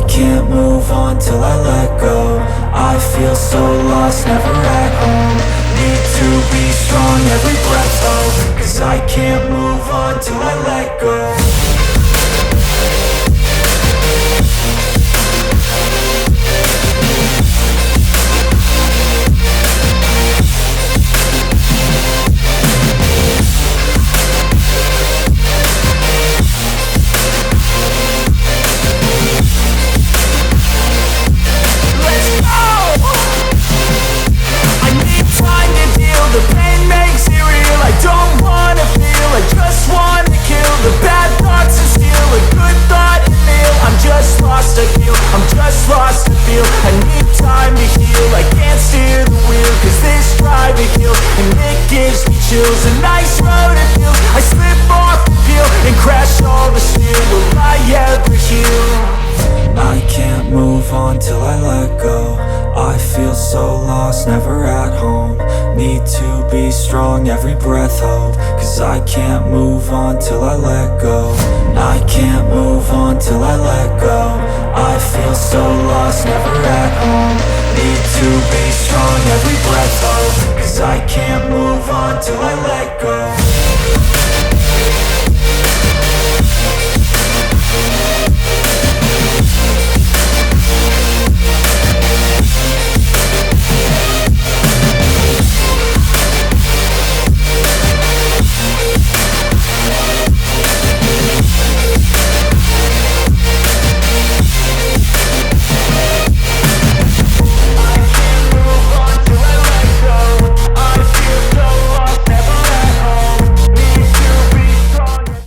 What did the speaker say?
can't move on till I let go. I feel so lost, never at home. Need to be strong, every breath though, 'cause I can't move on till I let go. The pain makes it real, I don't wanna feel, I just wanna kill the bad thoughts and steal a good thought and feel. I'm just lost, I feel, I'm just lost to feel. I need time to heal, I can't steer the wheel, 'cause this drive it kills, and it gives me chills. A nice road it feels, I slip off the peel, and crash all the steel. Will I ever heal? I can't move on till I let go. I feel so lost, never at home. Need to be strong, every breath hope, 'cause I can't move on till I let go. I can't move on till I let go. I feel so lost, never at home. Need to be strong, every breath hope, 'cause I can't move on till I let go.